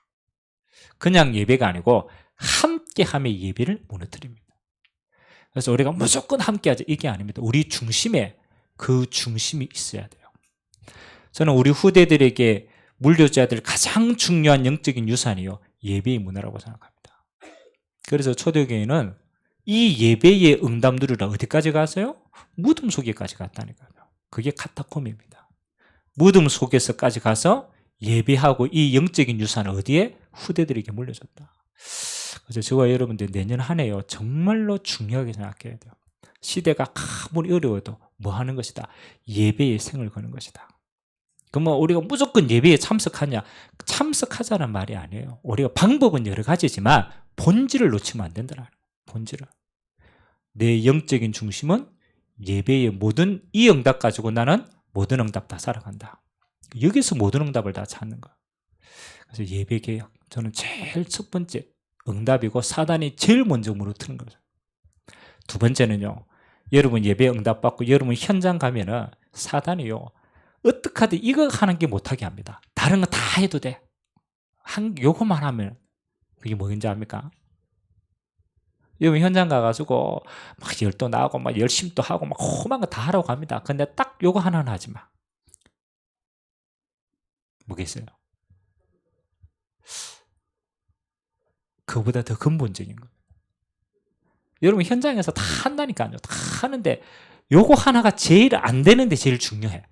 그냥 예배가 아니고 함께하며 예배를 무너뜨립니다. 그래서 우리가 무조건 함께하자 이게 아닙니다. 우리 중심에 그 중심이 있어야 돼요. 저는 우리 후대들에게 물려줘야 될 가장 중요한 영적인 유산이요, 예배의 문화라고 생각합니다. 그래서 초대교회는 이 예배의 응답 누리러 어디까지 갔어요? 무덤 속에까지 갔다니까요. 그게 카타콤입니다. 무덤 속에서까지 가서 예배하고 이 영적인 유산을 어디에? 후대들에게 물려줬다. 그래서 저와 여러분들 내년 한 해요, 정말로 중요하게 생각해야 돼요. 시대가 아무리 어려워도 뭐 하는 것이다? 예배에 생을 거는 것이다. 그러면 우리가 무조건 예배에 참석하냐? 참석하자는 말이 아니에요. 우리가 방법은 여러 가지지만 본질을 놓치면 안 된다는 거예요. 본질을. 내 영적인 중심은 예배의 모든 이 응답 가지고 나는 모든 응답 다 살아간다. 여기서 모든 응답을 다 찾는 거예요. 그래서 예배 개혁, 저는 제일 첫 번째 응답이고 사단이 제일 먼저 무너뜨리는 거죠. 두 번째는요, 여러분 예배 응답 받고 여러분 현장 가면은 사단이요, 어떻게 하든 이거 하는 게 못하게 합니다. 다른 거 다 해도 돼. 요거만 하면. 그게 뭐인지 압니까? 여러분 현장 가가지고 막 열도 나고 막 열심히 또 하고 막 험한 거 다 하라고 합니다. 근데 딱 요거 하나는 하지 마. 뭐겠어요? 그보다 더 근본적인 거. 여러분 현장에서 다 한다니까요. 다 하는데 요거 하나가 제일 안 되는데 제일 중요해.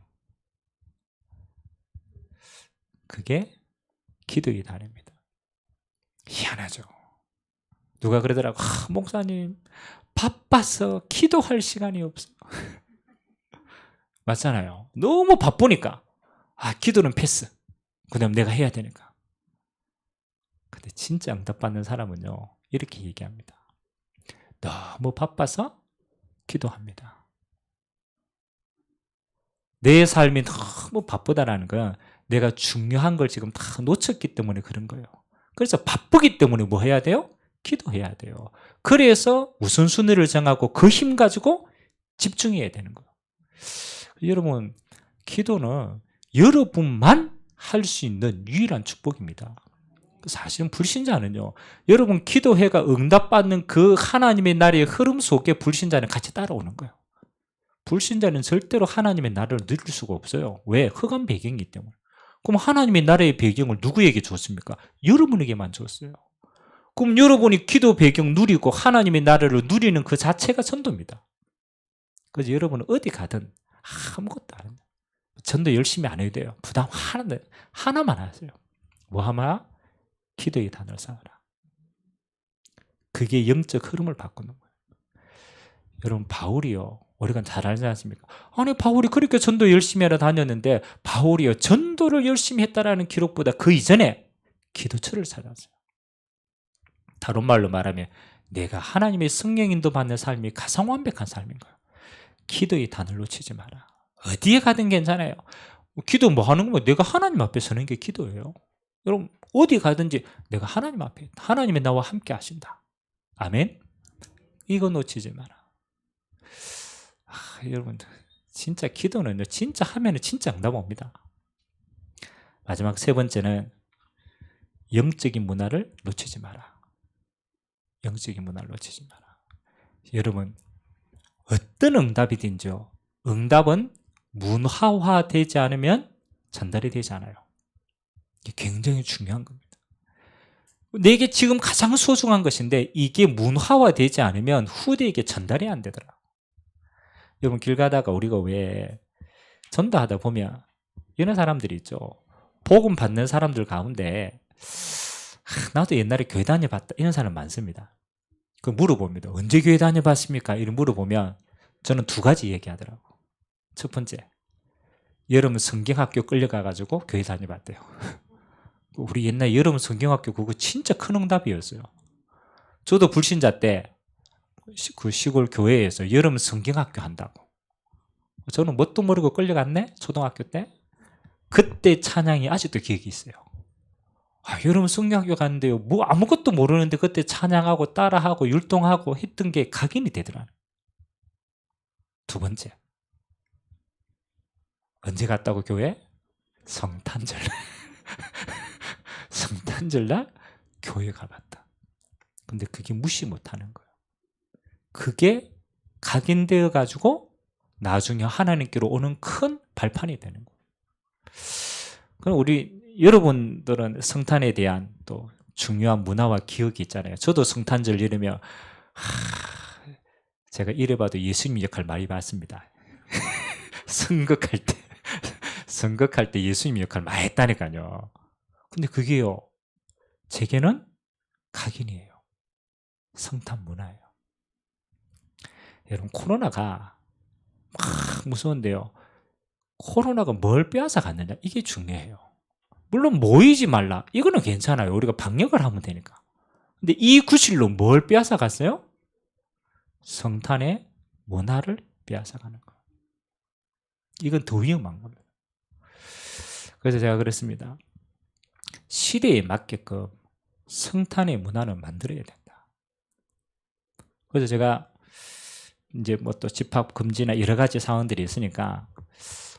그게 기도의 단입니다. 희한하죠. 누가 그러더라고, 목사님 바빠서 기도할 시간이 없어. 맞잖아요. 너무 바쁘니까 기도는 패스. 그 다음 내가 해야 되니까. 근데 진짜 응답받는 사람은요, 이렇게 얘기합니다. 너무 바빠서 기도합니다. 내 삶이 너무 바쁘다라는 건 내가 중요한 걸 지금 다 놓쳤기 때문에 그런 거예요. 그래서 바쁘기 때문에 뭐 해야 돼요? 기도해야 돼요. 그래서 우선순위를 정하고 그 힘 가지고 집중해야 되는 거예요. 여러분, 기도는 여러분만 할 수 있는 유일한 축복입니다. 사실은 불신자는요, 여러분 기도회가 응답받는 그 하나님의 나라의 흐름 속에 불신자는 같이 따라오는 거예요. 불신자는 절대로 하나님의 나라를 누릴 수가 없어요. 왜? 흑암 배경이기 때문에. 그럼 하나님의 나라의 배경을 누구에게 줬습니까? 여러분에게만 줬어요. 그럼 여러분이 기도 배경 누리고 하나님의 나라를 누리는 그 자체가 전도입니다. 그래서 여러분은 어디 가든 아무것도 안 해요. 전도 열심히 안 해도 돼요. 부담 하나만 하세요. 뭐 하나? 기도의 단을 쌓아라. 그게 영적 흐름을 바꾸는 거예요. 여러분, 바울이요, 우리가 잘 알지 않습니까? 아니 바울이 그렇게 전도 열심히 하러 다녔는데 바울이요, 전도를 열심히 했다라는 기록보다 그 이전에 기도처를 찾았어요. 다른 말로 말하면 내가 하나님의 성령 인도 받는 삶이 가장 완벽한 삶인 거예요. 기도의 단을 놓치지 마라. 어디에 가든 괜찮아요. 기도 뭐 하는 거면 내가 하나님 앞에 서는 게 기도예요. 여러분 어디 가든지 내가 하나님 앞에 있다. 하나님이 나와 함께 하신다. 아멘. 이거 놓치지 마라. 여러분들 진짜 기도는요, 진짜 하면은 진짜 응답 옵니다. 마지막 세 번째는 영적인 문화를 놓치지 마라. 영적인 문화를 놓치지 마라. 여러분, 어떤 응답이든지요, 응답은 문화화되지 않으면 전달이 되지 않아요. 이게 굉장히 중요한 겁니다. 내게 지금 가장 소중한 것인데 이게 문화화되지 않으면 후대에게 전달이 안 되더라. 여러분, 길 가다가 우리가 왜 전도하다 보면 이런 사람들이 있죠. 복음 받는 사람들 가운데 나도 옛날에 교회 다녀봤다 이런 사람 많습니다. 그 물어봅니다. 언제 교회 다녀봤습니까? 이런 물어보면 저는 두 가지 얘기하더라고. 첫 번째, 여러분 성경학교 끌려가가지고 교회 다녀봤대요. 우리 옛날 여러분 성경학교 그거 진짜 큰 응답이었어요. 저도 불신자 때 그 시골 교회에서 여름 성경학교 한다고. 저는 뭣도 모르고 끌려갔네? 초등학교 때. 그때 찬양이 아직도 기억이 있어요. 여름 성경학교 갔는데요, 뭐 아무것도 모르는데 그때 찬양하고 따라하고 율동하고 했던 게 각인이 되더라고요. 두 번째, 언제 갔다고 교회? 성탄절. 성탄절날 교회 가봤다. 근데 그게 무시 못하는 거예요. 그게 각인되어 가지고 나중에 하나님께로 오는 큰 발판이 되는 거예요. 그럼 우리 여러분들은 성탄에 대한 또 중요한 문화와 기억이 있잖아요. 저도 성탄절 이러면 제가 이래봐도 예수님 역할 많이 봤습니다. 선거할 때 예수님 역할 많이 했다니까요. 근데 그게요, 제게는 각인이에요. 성탄 문화예요. 여러분, 코로나가 막 무서운데요, 코로나가 뭘 빼앗아 갔느냐, 이게 중요해요. 물론 모이지 말라, 이거는 괜찮아요. 우리가 방역을 하면 되니까. 근데 이 구실로 뭘 빼앗아 갔어요? 성탄의 문화를 빼앗아 가는 거예요. 이건 더 위험한 겁니다. 그래서 제가 그랬습니다. 시대에 맞게끔 성탄의 문화는 만들어야 된다. 그래서 제가 이제 뭐 또 집합 금지나 여러 가지 상황들이 있으니까,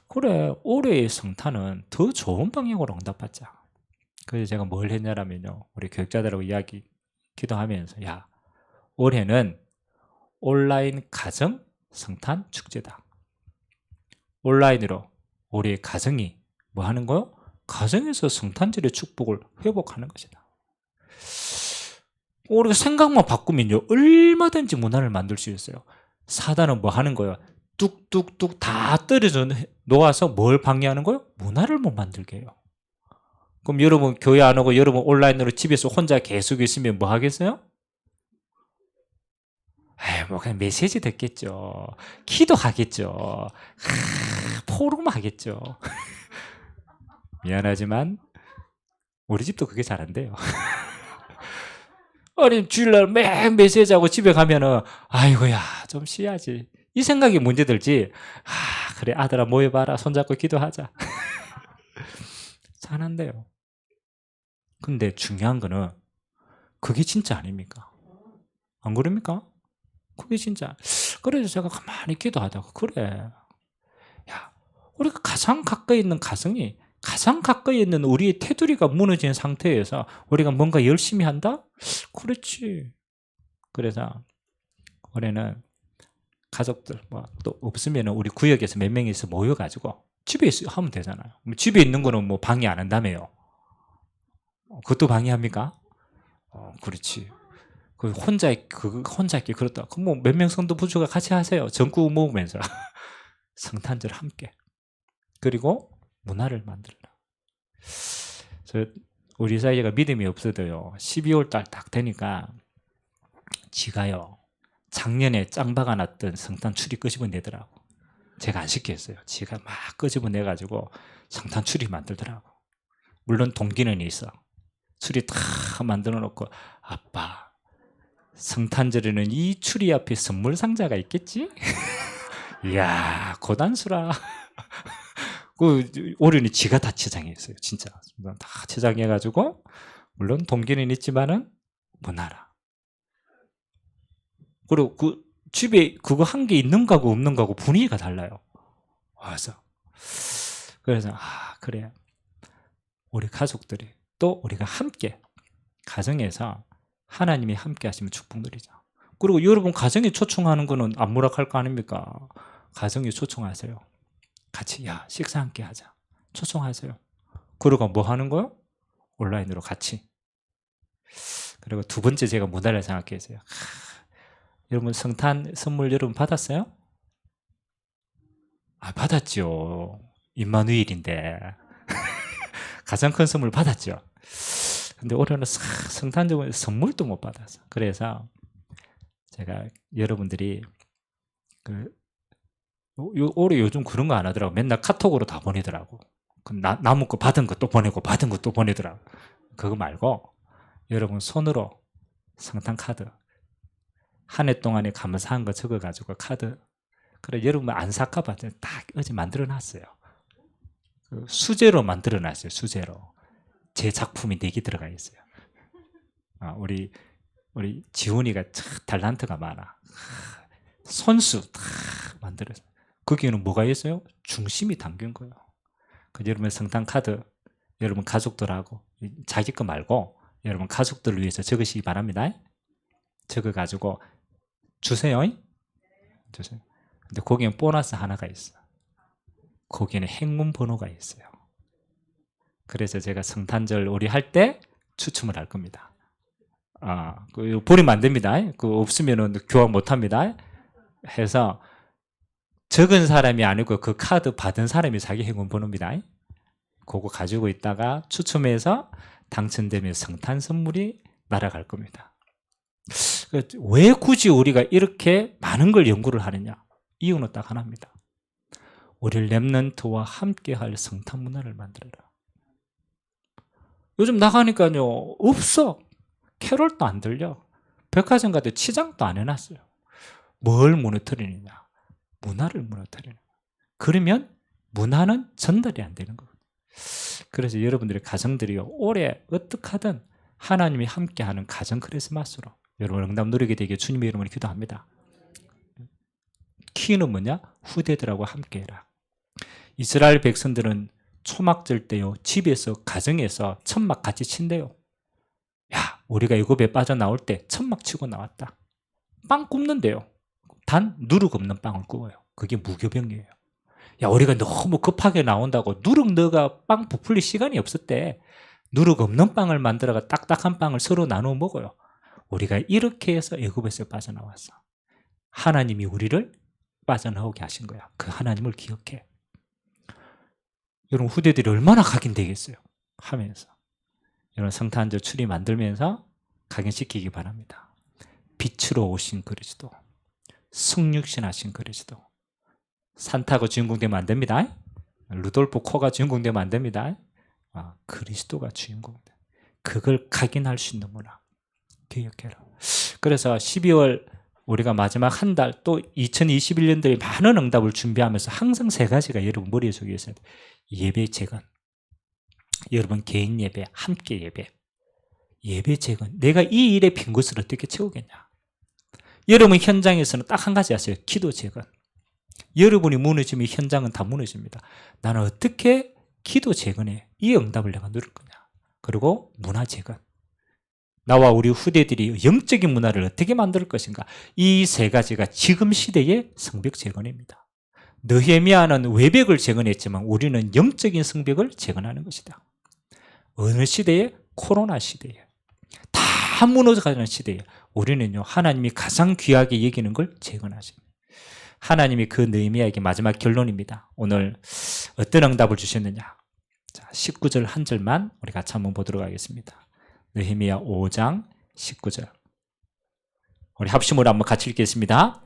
그래, 올해의 성탄은 더 좋은 방향으로 응답받자. 그래서 제가 뭘 했냐면요, 우리 교육자들하고 기도하면서, 야, 올해는 온라인 가정 성탄 축제다. 온라인으로 우리의 가정이 뭐 하는 거요? 가정에서 성탄절의 축복을 회복하는 것이다. 우리가 생각만 바꾸면요, 얼마든지 문화를 만들 수 있어요. 사단은 뭐 하는 거예요? 뚝뚝뚝 다 떨어져 놓아서 뭘 방해하는 거예요? 문화를 못 만들게 해요. 그럼 여러분 교회 안 오고 여러분 온라인으로 집에서 혼자 계속 있으면 뭐 하겠어요? 뭐 그냥 메시지 듣겠죠. 기도하겠죠. 포럼 하겠죠. 미안하지만 우리 집도 그게 잘 안 돼요. 아니, 주일날 맹 메시지하고 집에 가면은 아이고야, 좀 쉬어야지, 이 생각이 문제 들지. 그래, 아들아 모여봐라, 손잡고 기도하자. 잘한대요. 근데 중요한 거는 그게 진짜 아닙니까? 안 그럽니까? 그게 진짜. 그래서 제가 가만히 기도하다가, 그래, 야, 우리가 가장 가까이 있는 가정이, 가장 가까이 있는 우리의 테두리가 무너진 상태에서 우리가 뭔가 열심히 한다? 그렇지. 그래서 올해는 가족들 뭐 또 없으면 우리 구역에서 몇 명이서 모여가지고 집에 하면 되잖아요. 집에 있는 거는 뭐 방해 안 한다며요. 그것도 방해합니까? 그렇지. 그 혼자 있기 그렇다. 그럼 뭐 몇 명 성도 부주가 같이 하세요. 전구 모으면서 성탄절 함께. 그리고 문화를 만들라. 우리 사이가 믿음이 없어도요, 12월 달 딱 되니까 지가요, 작년에 짱 박아놨던 성탄 추리 끄집어내더라고. 제가 안 시켰어요. 지가 막 끄집어내가지고 성탄 추리 만들더라고. 물론 동기는 있어. 추리 다 만들어 놓고, 아빠, 성탄절에는 이 추리 앞에 선물 상자가 있겠지? 이야, 고단수라. 그 오륜이 지가 다 치장했어요. 진짜 다 치장해가지고 물론 동기는 있지만은 못 알아. 그리고 그 집에 그거 한 개 있는 거하고 없는 거하고 분위기가 달라요. 그래서 그래, 우리 가족들이 또 우리가 함께 가정에서 하나님이 함께 하시면 축복 누리자. 그리고 여러분 가정에 초청하는 거는 안무락할 거 아닙니까? 가정에 초청하세요. 같이 식사 함께 하자. 초청하세요. 그리고 뭐 하는 거요? 온라인으로 같이. 그리고 두 번째 제가 문화를 생각했어요. 여러분 성탄 선물 여러분 받았어요? 받았죠. 임마누일인데 가장 큰 선물 받았죠. 근데 올해는 성탄적으로 선물도 못 받았어. 그래서 제가 여러분들이 올해 요즘 그런 거 안 하더라고. 맨날 카톡으로 다 보내더라고. 남은 거 받은 거 또 보내고 받은 거 또 보내더라고. 그거 말고 여러분 손으로 성탄 카드 한 해 동안에 감사한 거 적어가지고 카드, 그래 여러분 안 살까 봐 딱 어제 만들어놨어요. 수제로 만들어놨어요. 수제로 제 작품이 4개 들어가 있어요. 우리 지훈이가 탤런트가 많아. 손수 다 만들었어요. 거기에는 뭐가 있어요? 중심이 담긴 거예요. 여러분 성탄 카드 여러분 가족들하고 자기 거 말고 여러분 가족들을 위해서 적으시기 바랍니다. 적어가지고 주세요. 근데 거기엔 보너스 하나가 있어. 거기에는 행운 번호가 있어요. 그래서 제가 성탄절 우리 할 때 추첨을 할 겁니다. 버리면 안 됩니다. 그 없으면은 교환 못 합니다. 해서 적은 사람이 아니고 그 카드 받은 사람이 자기 행운 번호입니다. 그거 가지고 있다가 추첨해서 당첨되면 성탄 선물이 날아갈 겁니다. 왜 굳이 우리가 이렇게 많은 걸 연구를 하느냐? 이유는 딱 하나입니다. 우리 렘넌트와 함께할 성탄 문화를 만들어라. 요즘 나가니까요 없어. 캐롤도 안 들려. 백화점 가도 치장도 안 해놨어요. 뭘 무너뜨리느냐? 문화를 무너뜨리는 거예요. 그러면 문화는 전달이 안 되는 거거든요. 그래서 여러분들의 가정들이요 올해 어떻게 하든 하나님이 함께하는 가정 크리스마스로 여러분 응답 누리게 되게 주님의 이름으로 기도합니다. 키는 뭐냐? 후대들하고 함께해라. 이스라엘 백성들은 초막절 때요 집에서 가정에서 천막 같이 친대요. 우리가 애굽에 빠져나올 때 천막 치고 나왔다. 빵 굽는데요 단 누룩 없는 빵을 구워요. 그게 무교병이에요. 우리가 너무 급하게 나온다고 누룩 넣어가 빵 부풀릴 시간이 없었대. 누룩 없는 빵을 만들어가 딱딱한 빵을 서로 나누어 먹어요. 우리가 이렇게 해서 애굽에서 빠져나왔어. 하나님이 우리를 빠져나오게 하신 거야. 그 하나님을 기억해. 여러분 후대들이 얼마나 각인되겠어요 하면서 여러분 성탄절 추리 만들면서 각인시키기 바랍니다. 빛으로 오신 그리스도, 성육신 하신 그리스도. 산타가 주인공 되면 안 됩니다. 루돌프 코가 주인공 되면 안 됩니다. 그리스도가 주인공. 그걸 각인할 수 있는 문화 기억해라. 그래서 12월 우리가 마지막 한 달 또 2021년도에 많은 응답을 준비하면서 항상 3가지가 여러분 머릿속에 있어야 돼요. 예배 재건, 여러분 개인 예배, 함께 예배, 예배 재건. 내가 이 일의 빈 곳을 어떻게 채우겠냐? 여러분 현장에서는 딱 한 가지 하세요. 기도 재건. 여러분이 무너지면 현장은 다 무너집니다. 나는 어떻게 기도 재건해? 이 응답을 내가 누릴 거냐? 그리고 문화 재건. 나와 우리 후대들이 영적인 문화를 어떻게 만들 것인가? 이 3가지가 지금 시대의 성벽 재건입니다. 느헤미야는 외벽을 재건했지만 우리는 영적인 성벽을 재건하는 것이다. 어느 시대에? 코로나 시대에. 다 무너져가는 시대에 우리는요 하나님이 가장 귀하게 여기는 걸 재건하십니다. 하나님이 그 느헤미야에게 마지막 결론입니다. 오늘 어떤 응답을 주셨느냐? 자, 19절 한 절만 우리 같이 한번 보도록 하겠습니다. 느헤미야 5장 19절. 우리 합심으로 한번 같이 읽겠습니다.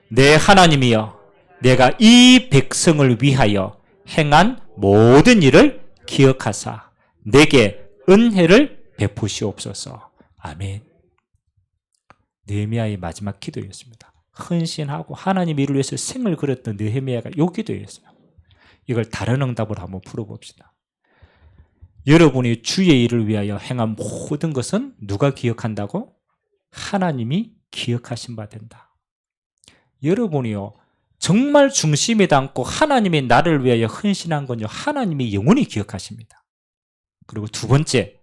내 하나님이여, 내가 이 백성을 위하여 행한 모든 일을 기억하사 내게 은혜를 베푸시옵소서. 아멘. 느헤미야의 마지막 기도였습니다. 헌신하고 하나님 일을 위해서 생을 걸었던 느헤미야가 이 기도였어요. 이걸 다른 응답으로 한번 풀어봅시다. 여러분이 주의 일을 위하여 행한 모든 것은 누가 기억한다고? 하나님이 기억하신 바 된다. 여러분이요, 정말 중심에 담고 하나님이 나를 위하여 헌신한 건요, 하나님이 영원히 기억하십니다. 그리고 두 번째,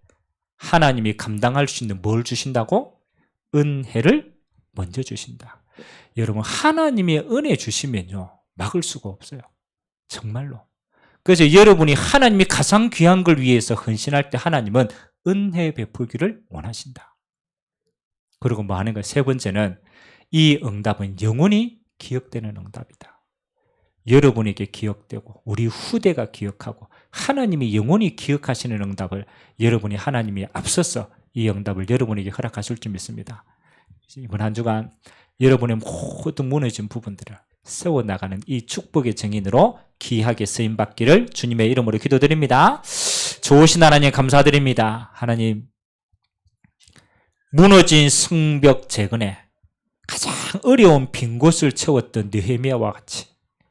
하나님이 감당할 수 있는 뭘 주신다고? 은혜를 먼저 주신다. 여러분, 하나님의 은혜 주시면요, 막을 수가 없어요. 정말로. 그래서 여러분이 하나님이 가장 귀한 걸 위해서 헌신할 때 하나님은 은혜 베풀기를 원하신다. 그리고 뭐 하는 거예요? 세 번째는 이 응답은 영원히 기억되는 응답이다. 여러분에게 기억되고 우리 후대가 기억하고 하나님이 영원히 기억하시는 응답을 여러분이 하나님이 앞서서 이 응답을 여러분에게 허락하실 줄 믿습니다. 이번 한 주간 여러분의 모든 무너진 부분들을 세워나가는 이 축복의 증인으로 귀하게 쓰임받기를 주님의 이름으로 기도드립니다. 좋으신 하나님 감사드립니다. 하나님, 무너진 성벽 재건에 가장 어려운 빈 곳을 채웠던 느헤미야와 같이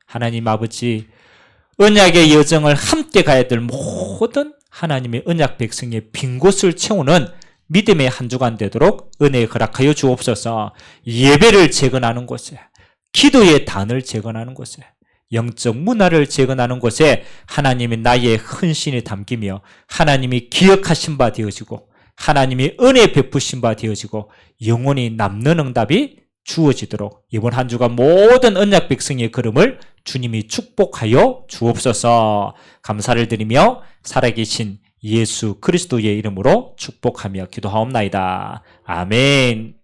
하나님 아버지, 언약의 여정을 함께 가야 될 모든 하나님의 언약 백성의 빈 곳을 채우는 믿음의 한 주간 되도록 은혜 허락하여 주옵소서. 예배를 재건하는 곳에, 기도의 단을 재건하는 곳에, 영적 문화를 재건하는 곳에 하나님의 나의 헌신이 담기며 하나님이 기억하신 바 되어지고 하나님이 은혜 베푸신 바 되어지고 영원히 남는 응답이 주어지도록 이번 한 주간 모든 언약 백성의 걸음을 주님이 축복하여 주옵소서. 감사를 드리며 살아계신 예수 그리스도의 이름으로 축복하며 기도하옵나이다. 아멘.